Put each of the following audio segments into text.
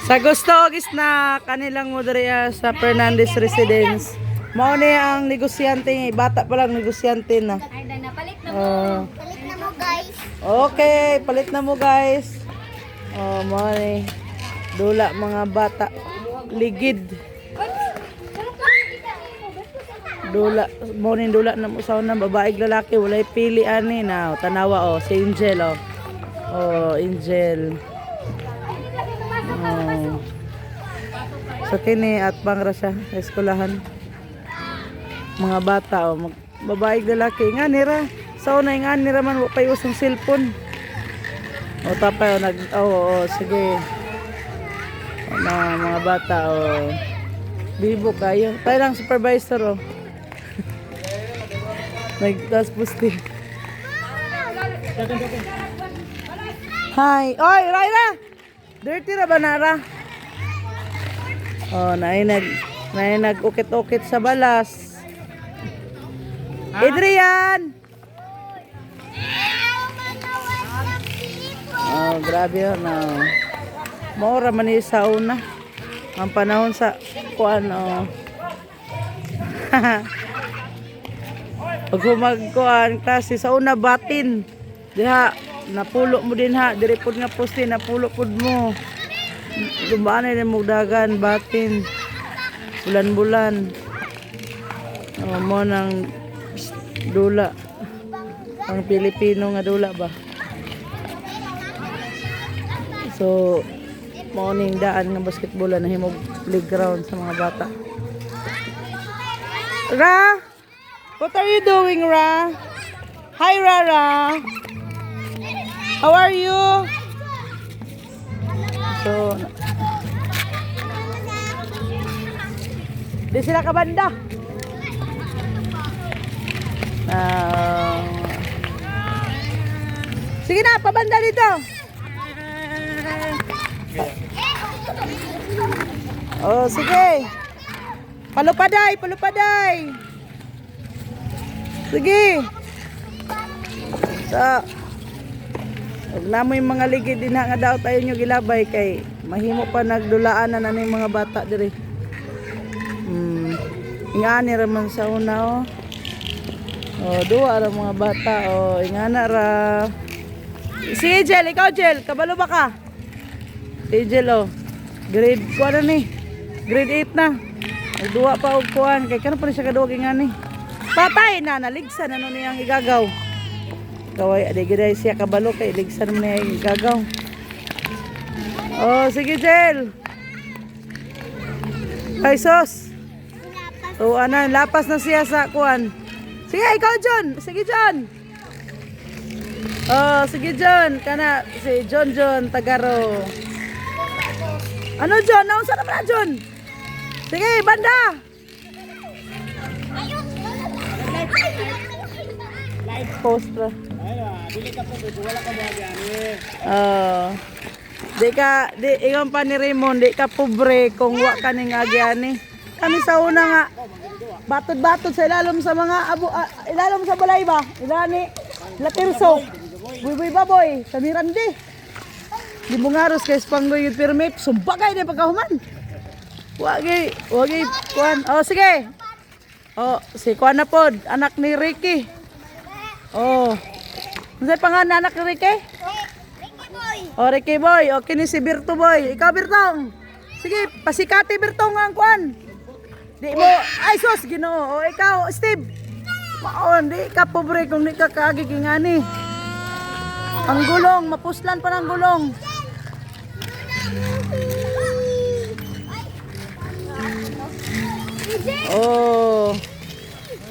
Sa gusto gis na kanilang moderiya sa Fernandez Residence. Mao ni ang negosyante, bata pa lang negosyante na. Ay, napalit na mo. Palit na mo, guys. Okay, palit na mo guys. Mao ni dula mga bata ligid. Dula, mo ni dula na mo sa unang babae lalaki walay pili ani na tanawa si Angel Angel. So kini at pangra siya sa eskwelahan. Mga bata babae lalaki nga nira. So na nga nira man wa pa usong cellphone. Tapay sige. Mga bata bibo kayo. Tayo lang supervisor Nagtas pusti. Hi. Oy, Raira. Dirty ra ba nara? Nag-ukit-ukit sa balas. Adrian. Grabe yun. Maura man ni sa una. Ang panahon sa kuan Pag humagkuan kasi sa una batin. Diha napulo mo din ha. Diripod nga poste napulo pod mo. Lumbaan na mo dagan batin. Bulan-bulan. Mo nang dula. Ang Pilipino nga dula ba. So morning daan ng basketball na himog playground sa mga bata. Ra, what are you doing, Ra? Hi, Rara. How are you? So, di sila kabanda. Sige na, pabanda dito. Sige. Palupaday, palupaday. Sige. Huwag na mo yung mga ligid din nga daw tayo nyo gilabay kay mahimo pa nagdulaan na yung mga bata diri. Ingani raman sa una duwa ra mga bata ingana ra. Si Jel, ikaw Jel, kabalo ba ka? Si Jel grade ko na ni. Grade 8 na. Nagduwa pa og kuan kay kana pa siya kaduwag ingani. Patay na naligsan ano niyang igagaw. Kaway ade giday siya kabalo kay ligsan mo niya igagaw. Sige Jel. Ay sos. Lapas na siya sa kuan. Sige ikaw John. Sige John. Sige John. Kana si John Tagaro. Ano John? Naunsa naman na John? Sige, banda. Live post ra. Dili ka po, wala ka buhagi ani. Di ikaw pa ni Raymond, di ka pobre kung wa ka ning agyani. Kami sa una nga batod-batod sa ilalom sa mga ilalom sa balay ba? Ilani Latirso. Buy baboy, Samirandi. Di mo ngaros kay Spanggoy yung pirmip, sumbagay na pagkahuman. Wagi kuan. Sige. Si kuan na pod, anak ni Ricky. Ano pangalan anak ni Ricky? Ricky boy. Ricky boy. Kini si Birto boy. Ikaw Birtong. Sige, pasikati Birtong ang kuan. Di mo, ay sus, Ginoo. Ikaw Steve. Di ka pobre kung di ka kaagigingani. Ang gulong, mapuslan pa ng gulong.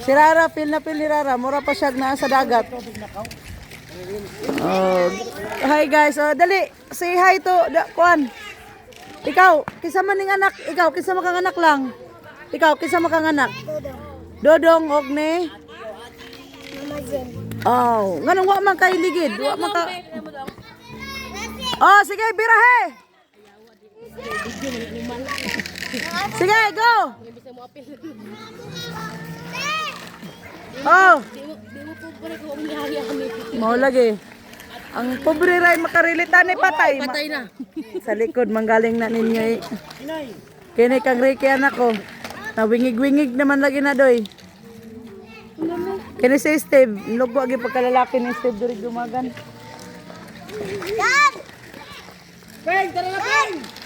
Si Rara, feel ni Rara. Mura pa siya na sa dagat. Hi guys, dali. Say hi to kuan. Ikaw, kisa man ning anak. Ikaw, kisa makang anak lang. Ikaw, kisa makang anak. Dodong, Ogne. Mama Jen. Nganong wa man kay ligid. Wa man ka. Sige, birahe. Sige, go. Mau lagi. Ang pobre ray makarilita ni patay. Patay na. Sa likod manggaling na ninyo eh. Kini kang Ricky anak ko. Nawingig-wingig naman lagi na doy. Kini si Steve, lugo agi pagkalalaki ni Steve diri gumagan. Dad! Peng, tara na, Peng!